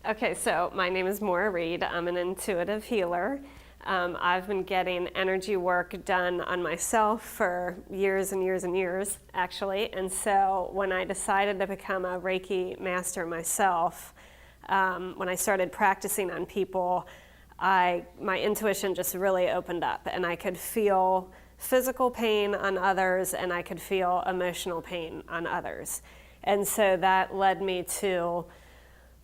Okay, so my name is Moira Reed. I'm an intuitive healer. I've been getting energy work done on myself for years and years and years, actually. And so when I decided to become a Reiki master myself, when I started practicing on people, my intuition just really opened up, and I could feel physical pain on others, and I could feel emotional pain on others. And so that led me to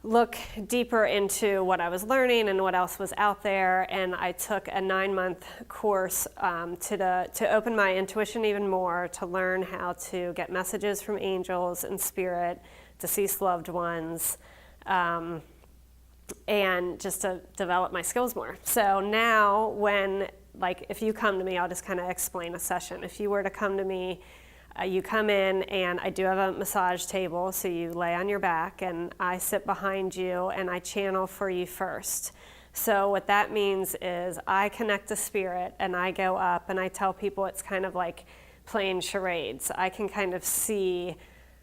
look deeper into what I was learning and what else was out there, and I took a 9-month course to open my intuition even more, to learn how to get messages from angels and spirit, deceased loved ones, and just to develop my skills more. So now if you come to me, I'll just kind of explain a session. If you were to come to me, you come in, and I do have a massage table, so you lay on your back, and I sit behind you, and I channel for you first. So what that means is I connect to spirit, and I go up, and I tell people it's kind of like playing charades. I can kind of see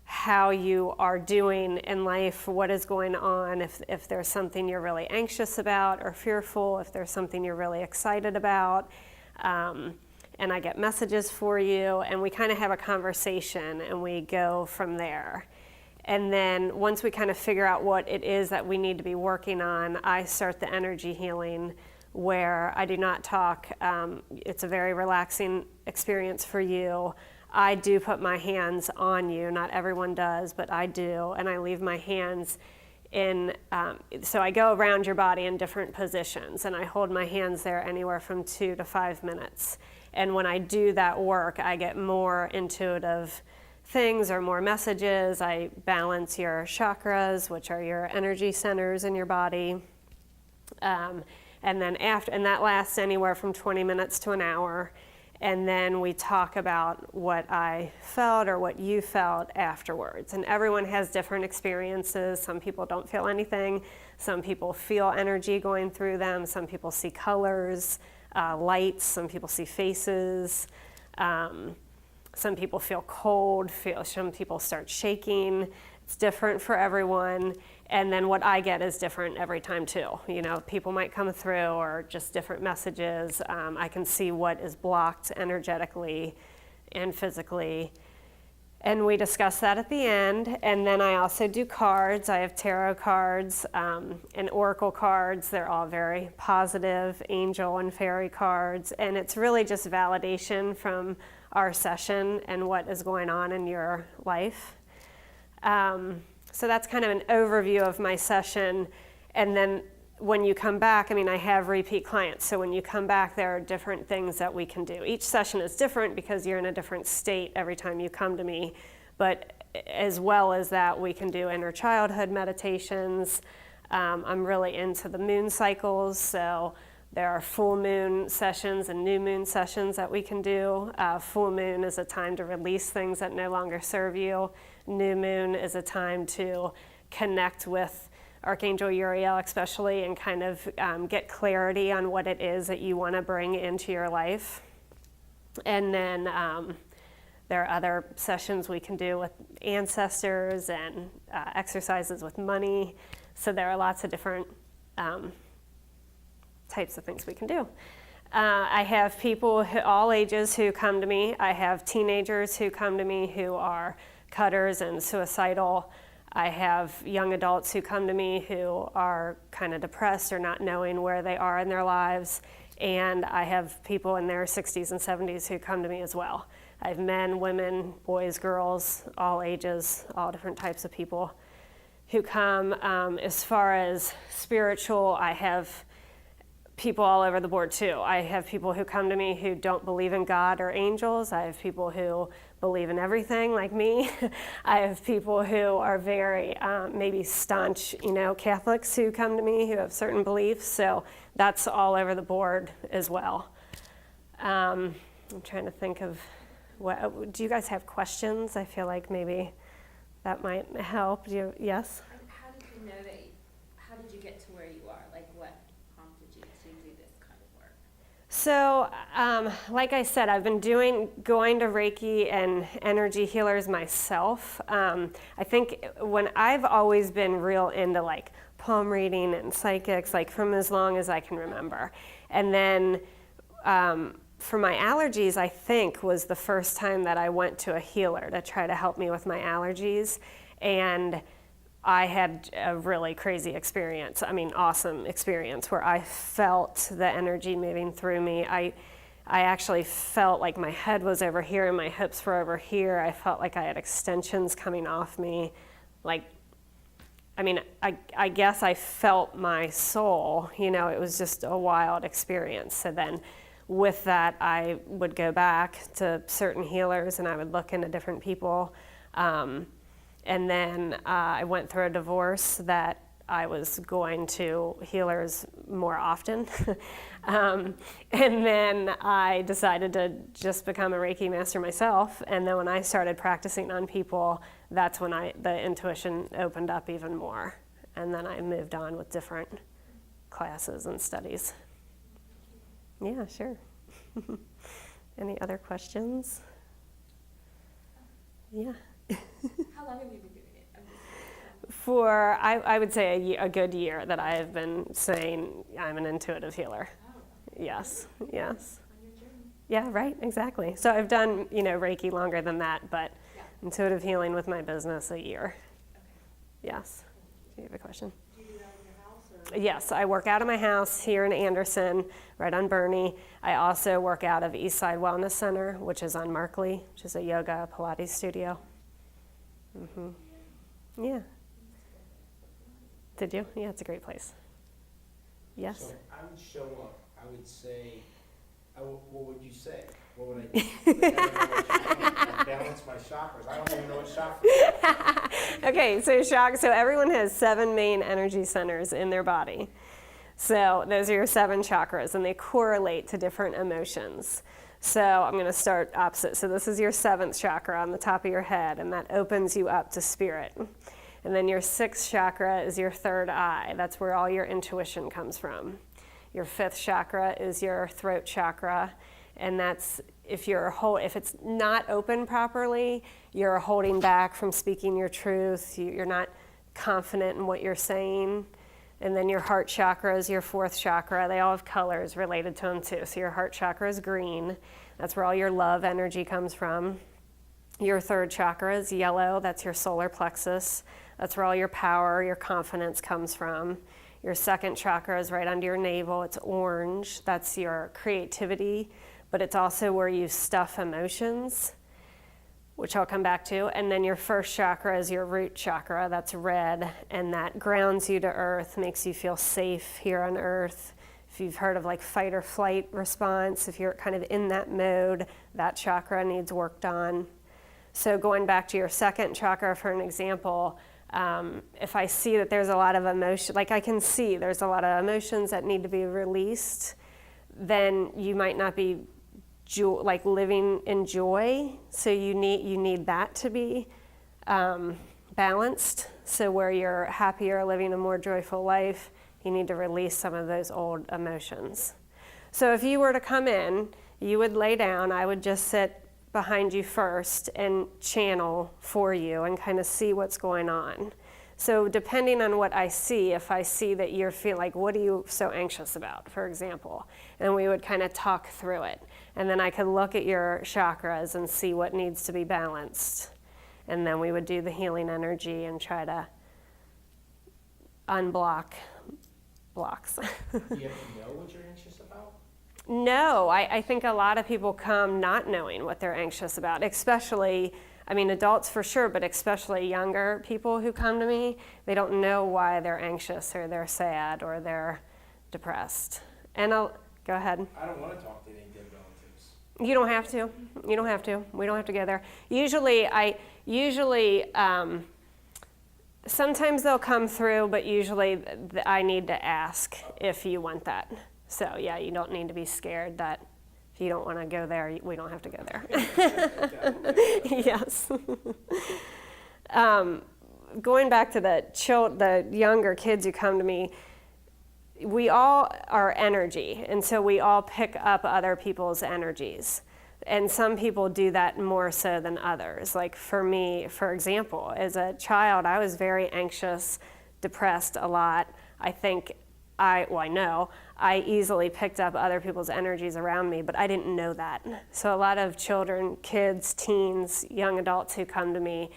how you are doing in life, what is going on, if there's something you're really anxious about or fearful, if there's something you're really excited about. And I get messages for you, and we kind of have a conversation, and we go from there. And then once we kind of figure out what it is that we need to be working on, I start the energy healing, where I do not talk. It's a very relaxing experience for you. I do put my hands on you. Not everyone does, but I do, and I leave my hands in, so I go around your body in different positions, and I hold my hands there anywhere from 2 to 5 minutes. And when I do that work, I get more intuitive things or more messages. I balance your chakras, which are your energy centers in your body. And that lasts anywhere from 20 minutes to an hour. And then we talk about what I felt or what you felt afterwards. And everyone has different experiences. Some people don't feel anything. Some people feel energy going through them. Some people see colors. Lights, some people see faces, some people feel cold, some people start shaking. It's different for everyone. And then what I get is different every time too. People might come through, or just different messages. I can see what is blocked energetically and physically. And we discuss that at the end. And then I also do cards. I have tarot cards and oracle cards. They're all very positive, angel and fairy cards. And it's really just validation from our session and what is going on in your life. So that's kind of an overview of my session. And then when you come back, I have repeat clients. So when you come back, there are different things that we can do. Each session is different because you're in a different state every time you come to me. But as well as that, we can do inner childhood meditations. I'm really into the moon cycles. So there are full moon sessions and new moon sessions that we can do. Full moon is a time to release things that no longer serve you. New moon is a time to connect with Archangel Uriel especially, and kind of get clarity on what it is that you want to bring into your life. And then there are other sessions we can do with ancestors and exercises with money. So there are lots of different types of things we can do. I have people all ages who come to me. I have teenagers who come to me who are cutters and suicidal. I have young adults who come to me who are kind of depressed or not knowing where they are in their lives. And I have people in their 60s and 70s who come to me as well. I have men, women, boys, girls, all ages, all different types of people who come. As far as spiritual, I have people all over the board too. I have people who come to me who don't believe in God or angels. I have people who believe in everything like me. I have people who are very maybe staunch, Catholics who come to me who have certain beliefs. So that's all over the board as well. I'm trying to think of do you guys have questions? I feel like maybe that might help. Yes? How did you know how did you get to where you are? Like what prompted you to do this kind of work? So, like I said, I've been going to Reiki and energy healers myself. I think when I've always been real into like palm reading and psychics, like from as long as I can remember. And then for my allergies, I think was the first time that I went to a healer to try to help me with my allergies. And I had a really crazy experience, awesome experience, where I felt the energy moving through me. I actually felt like my head was over here and my hips were over here. I felt like I had extensions coming off me. I guess I felt my soul, it was just a wild experience. So then with that, I would go back to certain healers and I would look into different people. And then I went through a divorce that I was going to healers more often. And then I decided to just become a Reiki master myself. And then when I started practicing on people, that's when the intuition opened up even more. And then I moved on with different classes and studies. Yeah, sure. Any other questions? Yeah. How long have you been doing it? For, I would say a good year that I have been saying I'm an intuitive healer. Oh. Yes. On your journey. Yeah, right, exactly. So I've done, Reiki longer than that, but Yeah. intuitive healing with my business a year. Okay. Yes. Do you have a question? Do you do that in your house? Or? Yes, I work out of my house here in Anderson, right on Bernie. I also work out of Eastside Wellness Center, which is on Markley, which is a yoga Pilates studio. Yeah. Did you? Yeah, it's a great place. Yes. So I would show up. I would say, what would you say? What would I do? Like, I don't know what chakras. Balance my chakras. I don't even know what chakras are. Okay, so everyone has 7 main energy centers in their body. So those are your 7 chakras, and they correlate to different emotions. So I'm going to start opposite. So this is your 7th chakra on the top of your head, and that opens you up to spirit. And then your 6th chakra is your 3rd eye. That's where all your intuition comes from. Your 5th chakra is your throat chakra, and that's if it's not open properly, you're holding back from speaking your truth. You're not confident in what you're saying. And then your heart chakra is your 4th chakra. They all have colors related to them too. So your heart chakra is green. That's where all your love energy comes from. Your 3rd chakra is yellow. That's your solar plexus. That's where all your power, your confidence comes from. Your 2nd chakra is right under your navel. It's orange. That's your creativity, but it's also where you stuff emotions, which I'll come back to. And then your 1st chakra is your root chakra. That's red, and that grounds you to earth, makes you feel safe here on earth. If you've heard of like fight or flight response, if you're kind of in that mode, that chakra needs worked on. So going back to your 2nd chakra for an example, if I see that there's a lot of emotion, like I can see there's a lot of emotions that need to be released, then you might not be living in joy. So you need that to be balanced. So where you're happier, living a more joyful life, you need to release some of those old emotions. So if you were to come in, you would lay down. I would just sit behind you first and channel for you and kind of see what's going on. So depending on what I see, if I see that you're feeling like, what are you so anxious about, for example, and we would kind of talk through it. And then I could look at your chakras and see what needs to be balanced. And then we would do the healing energy and try to unblock blocks. Do you have to know what you're anxious about? No, I think a lot of people come not knowing what they're anxious about, especially, adults for sure, but especially younger people who come to me. They don't know why they're anxious or they're sad or they're depressed. And go ahead. I don't want to talk to any dead relatives. You don't have to. You don't have to. We don't have to go there. Usually, sometimes they'll come through, but usually I need to ask if you want that. So yeah, you don't need to be scared that if you don't want to go there, we don't have to go there. Yes. Going back to the younger kids who come to me, we all are energy, and so we all pick up other people's energies. And some people do that more so than others. Like for me, for example, as a child, I was very anxious depressed a lot, I know I easily picked up other people's energies around me, but I didn't know that. So a lot of children, kids, teens, young adults who come to me,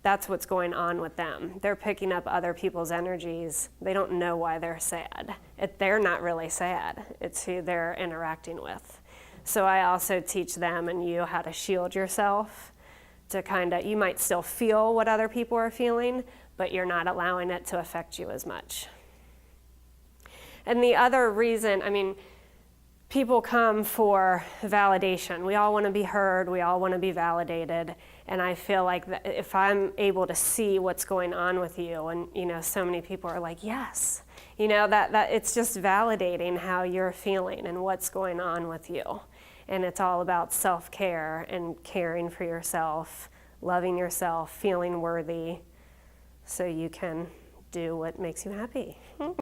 that's what's going on with them. They're picking up other people's energies. They don't know why they're sad. They're not really sad. It's who they're interacting with. So I also teach them and you how to shield yourself to you might still feel what other people are feeling, but you're not allowing it to affect you as much. And the other reason, people come for validation. We all want to be heard. We all want to be validated. And I feel like that if I'm able to see what's going on with you, and so many people are like, yes, that it's just validating how you're feeling and what's going on with you. And it's all about self-care and caring for yourself, loving yourself, feeling worthy, so you can do what makes you happy.